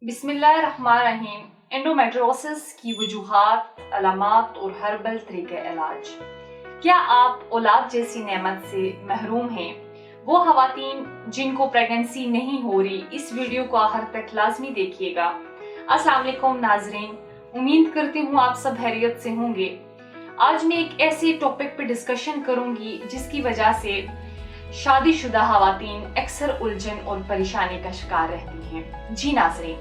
बिस्मिल्लाहिर्रहमानिर्रहीम। एंडोमेट्रियोसिस की वजूहात, अलामात और हर्बल तरीके इलाज। क्या आप औलाद जैसी नेमत से महरूम हैं? वो खवातीन जिनको प्रेगनेंसी नहीं हो रही, इस वीडियो को आखिर तक लाजमी देखिएगा। अस्सलाम वालेकुम नाजरीन, उम्मीद करती हूँ आप सब खैरियत से होंगे। आज मैं एक ऐसे टॉपिक पे डिस्कशन करूंगी जिसकी वजह से शादीशुदा खवातीन अक्सर उलझन और परेशानी का शिकार रहती हैं। जी नाज़रीन,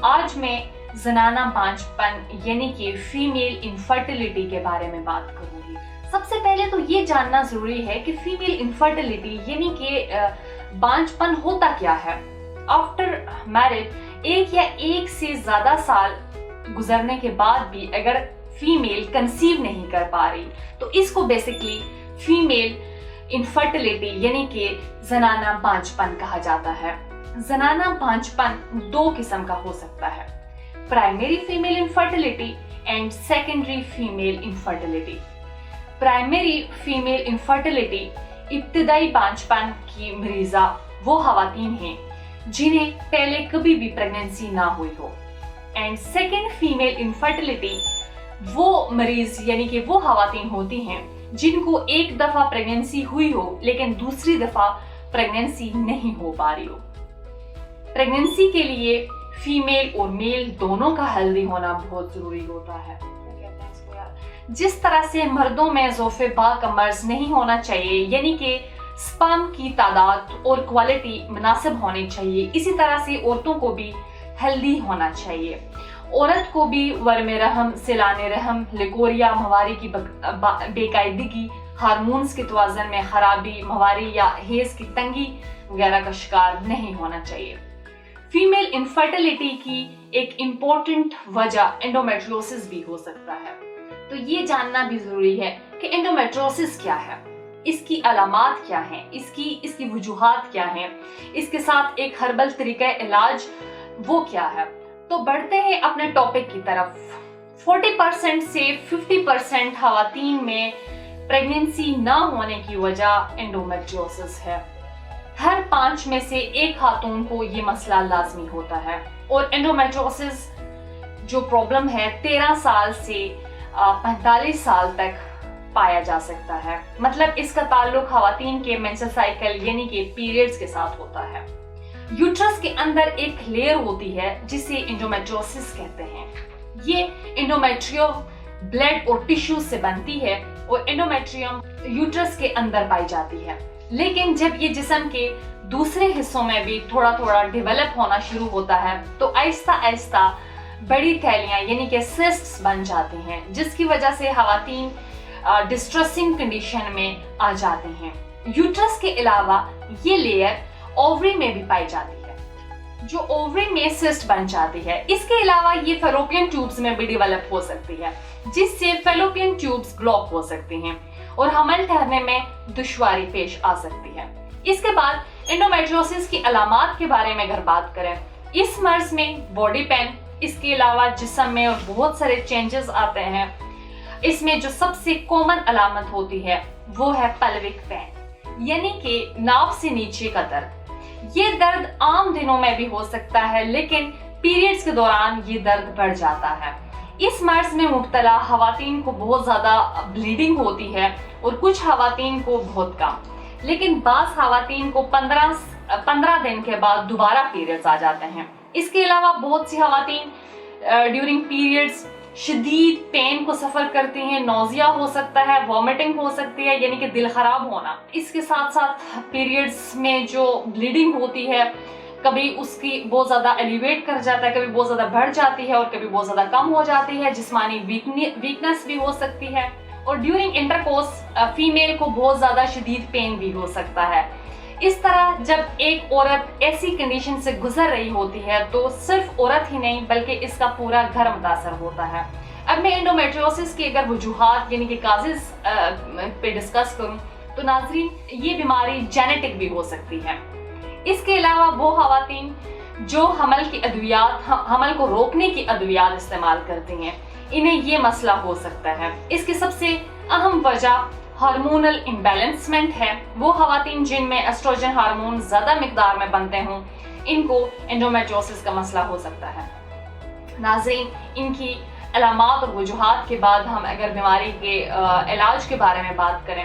आज मैं ज़नाना बांझपन यानी कि फीमेल इनफर्टिलिटी के बारे में बात करूंगी। सबसे पहले तो ये जानना जरूरी है कि फीमेल इनफर्टिलिटी यानी कि बांझपन होता क्या है। आफ्टर मैरिज एक या एक से ज्यादा साल गुजरने के बाद भी अगर फीमेल कंसीव नहीं कर पा रही तो इसको बेसिकली फीमेल इनफर्टिलिटी यानी कि ज़नाना बांझपन कहा जाता है। ज़नाना बांझपन दो किस्म का हो सकता है, primary female infertility and secondary female infertility. Primary female infertility इब्तिदाई बांझपन की मरीजा वो खवातीन हैं जिन्हें पहले कभी भी प्रेगनेंसी ना हुई हो, एंड सेकेंड फीमेल इनफर्टिलिटी वो मरीज यानी कि वो खवातीन होती हैं जिनको एक दफा प्रेगनेंसी हुई हो लेकिन दूसरी दफा प्रेगनेंसी नहीं हो पा रही हो। प्रेगनेंसी के लिए फीमेल और मेल दोनों का हेल्दी होना बहुत जरूरी होता है। जिस तरह से मर्दों में ज़ोफ़े बा का मर्ज नहीं होना चाहिए यानी कि स्पर्म की तादाद और क्वालिटी मुनासिब होनी चाहिए, इसी तरह से औरतों को भी हेल्दी होना चाहिए। औरत को भी वर्मे रहम, सिलाने रहम, लिकोरिया, मवारी की बेकायदगी, हार्मोन्स के तवाज़ुन में खराबी, मवारी या हेज की तंगी वगैरह का शिकार नहीं होना चाहिए। फीमेल इनफर्टिलिटी की एक इम्पोर्टेंट वजह एंडोमेट्रियोसिस भी हो सकता है, तो ये जानना भी जरूरी है कि एंडोमेट्रियोसिस क्या है, इसकी अलामात क्या हैं, इसकी वजूहात क्या हैं, इसके साथ एक हर्बल तरीका इलाज वो क्या है। तो बढ़ते हैं अपने टॉपिक की तरफ। 40% से 50% खवातीन में प्रेगनेंसी ना होने की वजह एंडोमेट्रियोसिस है। हर 5 में से एक खातून को ये मसला लाजमी होता है, और एंडोमेट्रियोसिस जो प्रॉब्लम है 13 साल से 45 साल तक पाया जा सकता है। मतलब इसका ताल्लुक खवातीन के मेंस्ट्रुअल साइकिल यानी कि पीरियड्स के साथ होता है। यूट्रस के अंदर एक लेयर होती है जिसे एंडोमेट्रियोसिस कहते हैं। ये एंडोमेट्रियो ब्लड और टिश्यू से बनती है और एंडोमेट्रियम यूट्रस के अंदर पाई जाती है, लेकिन जब ये जिस्म के दूसरे हिस्सों में भी थोड़ा थोड़ा डेवलप होना शुरू होता है तो आहिस्ता आहिस्ता बड़ी थैलियां यानी कि सिस्ट्स बन जाती हैं, जिसकी वजह से खवातीन डिस्ट्रेसिंग कंडीशन में आ जाते हैं। यूट्रस के अलावा ये लेयर ओवरी में भी पाई जाती है, जो ओवरी में सिस्ट बन जाती है। इसके अलावा ये फैलोपियन ट्यूब्स में भी डेवलप हो सकती है, जिससे फैलोपियन ट्यूब्स ब्लॉक हो सकती हैं और हमल ठहरने में दुश्वारी पेश आ सकती है। इसके बाद एंडोमेट्रियोसिस की अलामात के बारे में अगर बात करें, इस मर्ज में बॉडी पेन, इसके अलावा जिस्म में और बहुत सारे चेंजेस आते हैं। इसमें जो सबसे कॉमन अलामत होती है वो है पेल्विक पेन यानी कि नाभ से नीचे का दर्द। ये दर्द आम दिनों में भी हो सकता है, लेकिन पीरियड्स के दौरान ये दर्द बढ़ जाता है। इस मर्ज में मुब्तला खवातीन को बहुत ज्यादा ब्लीडिंग होती है और कुछ खवातीन को बहुत कम, लेकिन बाज़ खवातीन को 15 दिन के बाद दोबारा पीरियड्स आ जाते हैं। इसके अलावा बहुत सी खवातीन ड्यूरिंग पीरियड्स शदीद पेन को सफर करती हैं, नोजिया हो सकता है, वॉमिटिंग हो सकती है यानी कि दिल खराब होना। इसके साथ साथ पीरियड्स में जो ब्लीडिंग होती है कभी उसकी बहुत ज्यादा एलिवेट कर जाता है, कभी बहुत ज्यादा बढ़ जाती है और कभी बहुत ज्यादा कम हो जाती है। जिस्मानी वीकनेस भी हो सकती है, और ड्यूरिंग इंटरकोर्स फीमेल को बहुत ज्यादा शदीद पेन भी हो सकता है। इस तरह जब एक औरत ऐसी कंडीशन से गुजर रही होती है तो सिर्फ औरत ही नहीं बल्कि इसका पूरा घर मुतासर होता है। अब मैं एंडोमेट्रियोसिस की अगर वजूहात यानी कि काजेज पे डिस्कस करूं तो नाजरीन, ये बीमारी जेनेटिक भी हो सकती है। इसके अलावा वो खवातीन जो हमल को रोकने की अद्वियात इस्तेमाल करती हैं, इन्हें ये मसला हो सकता है। इसकी सबसे अहम वजह हार्मोनल इम्बैलेंसमेंट है। वो खवातीन जिनमें एस्ट्रोजन हार्मोन ज्यादा मिकदार में बनते हों ان کو انڈومیٹریوسس کا مسئلہ ہو سکتا ہے۔ ناظرین، ان کی علامات اور وجوہات کے بعد ہم اگر بیماری کے علاج کے بارے میں بات کریں،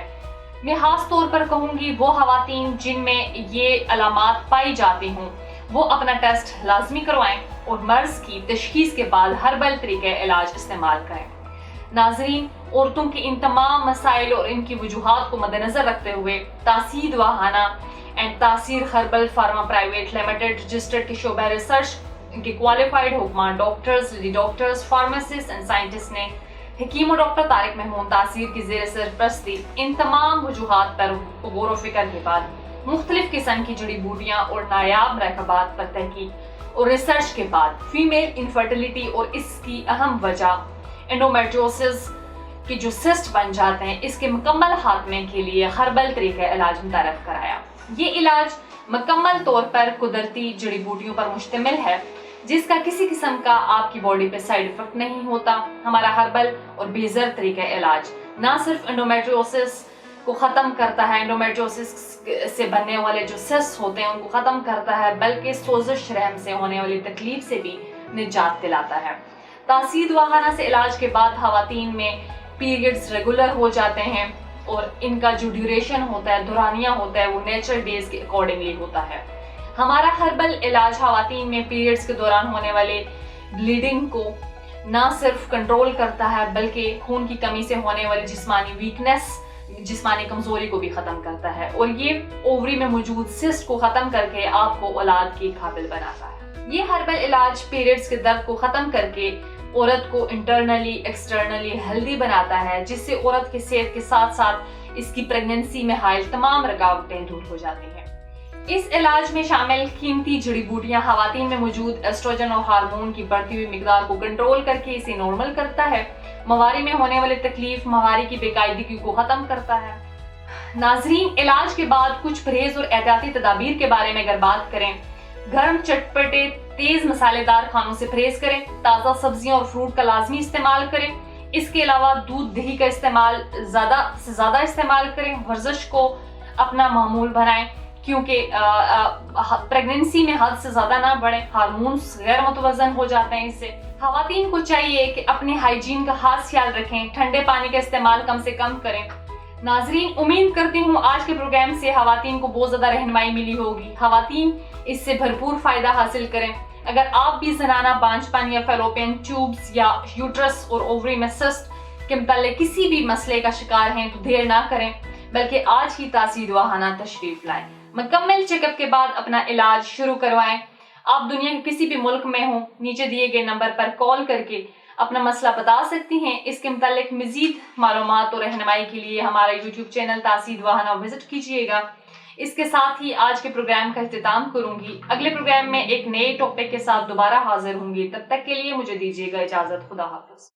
میں خاص طور پر کہوں گی وہ خواتین جن میں یہ علامات پائی جاتی ہوں وہ اپنا ٹیسٹ لازمی کروائیں اور مرض کی تشخیص کے بعد ہربل طریقہ علاج استعمال کریں۔ ناظرین، عورتوں کے ان تمام مسائل اور ان کی وجوہات کو مد نظر رکھتے ہوئے Taseer Dawakhana and Taseer herbal pharma private limited registered کے شعبہ ریسرچ کے کوالیفائڈ حکمان doctors, lady doctors, pharmacist and scientist نے حکیم و ڈاکٹر طارق محمود تاثیر کی زیر سرپرستی ان تمام وجوہات پر غور و فکر کے بعد مختلف قسم کی جڑی بوٹیاں اور نایاب مرکبات پر تحقیق اور ریسرچ کے بعد فیمیل انفرٹیلیٹی اور اس کی اہم وجہ انڈومیٹریوسس کے جو سسٹ بن جاتے ہیں اس کے مکمل خاتمے کے لیے ہربل طریقہ علاج متعارف کرایا۔ یہ علاج مکمل طور پر قدرتی جڑی بوٹیوں پر مشتمل ہے جس کا کسی قسم کا آپ کی باڈی پہ سائیڈ افیکٹ نہیں ہوتا۔ ہمارا ہربل اور بیزر طریقہ علاج نہ صرف انڈومیٹریوسس کو ختم کرتا ہے، انڈومیٹریوسس سے بننے والے جو سسٹ ہوتے ہیں ان کو ختم کرتا ہے، بلکہ سوزش رحم سے ہونے والی تکلیف سے بھی نجات دلاتا ہے۔ تاثیر دواخانہ سے علاج کے بعد خواتین میں پیریڈز ریگولر ہو جاتے ہیں اور ان کا جو ڈیوریشن ہوتا ہے، دورانیہ ہوتا ہے، وہ نیچرل ڈیز کے اکارڈنگلی ہوتا ہے۔ ہمارا ہربل علاج خواتین میں پیریڈز کے دوران ہونے والے بلیڈنگ کو نہ صرف کنٹرول کرتا ہے بلکہ خون کی کمی سے ہونے والی جسمانی ویکنس، جسمانی کمزوری کو بھی ختم کرتا ہے اور یہ اووری میں موجود سسٹ کو ختم کر کے آپ کو اولاد کے قابل بناتا ہے۔ یہ ہربل علاج پیریڈز کے درد کو ختم کر کے عورت کو انٹرنلی ایکسٹرنلی ہیلدی بناتا ہے، جس سے عورت کی صحت کے ساتھ ساتھ اس کی پریگننسی میں حائل تمام رکاوٹیں دور ہو جاتی ہیں۔ اس علاج میں شامل قیمتی جڑی بوٹیاں خواتین میں موجود ایسٹروجن اور ہارمون کی بڑھتی ہوئی مقدار کو کنٹرول کر کے اسے نارمل کرتا ہے، مہواری میں ہونے والے تکلیف، مہواری کی بے قاعدگی کو ختم کرتا ہے۔ ناظرین، علاج کے بعد کچھ پرہیز اور احتیاطی تدابیر کے بارے میں اگر بات کریں، گرم چٹپٹے تیز مسالے دار کھانوں سے پرہیز کریں، تازہ سبزیاں اور فروٹ کا لازمی استعمال کریں، اس کے علاوہ دودھ دہی کا استعمال زیادہ سے زیادہ استعمال کریں، ورزش کو اپنا معمول بنائیں کیونکہ پریگننسی میں حد سے زیادہ نہ بڑھیں، ہارمونز غیر متوازن ہو جاتے ہیں۔ اس سے خواتین کو چاہیے کہ اپنے ہائیجین کا خاص خیال رکھیں، ٹھنڈے پانی کا استعمال کم سے کم کریں۔ ناظرین، امید کرتی ہوں آج کے پروگرام سے خواتین کو بہت زیادہ رہنمائی ملی ہوگی۔ خواتین اس سے بھرپور فائدہ حاصل کریں۔ اگر آپ بھی زنانہ بانجھپن یا فیلوپین ٹیوبز یا یوٹرس اور اووری میں سسٹ کے متعلق کسی بھی مسئلے کا شکار ہیں تو دیر نہ کریں بلکہ آج ہی تاثیر دواخانہ تشریف لائیں۔ مکمل چیک اپ کے بعد اپنا علاج شروع کروائیں۔ آپ دنیا کے کسی بھی ملک میں ہوں، نیچے دیے گئے نمبر پر کال کر کے اپنا مسئلہ بتا سکتی ہیں۔ اس کے متعلق مزید معلومات اور رہنمائی کے لیے ہمارا یوٹیوب چینل تاثیر دواخانہ وزٹ کیجیے گا۔ اس کے ساتھ ہی آج کے پروگرام کا اختتام کروں گی۔ اگلے پروگرام میں ایک نئے ٹاپک کے ساتھ دوبارہ حاضر ہوں گی۔ تب تک کے لیے مجھے دیجیے گا اجازت۔ خدا حافظ۔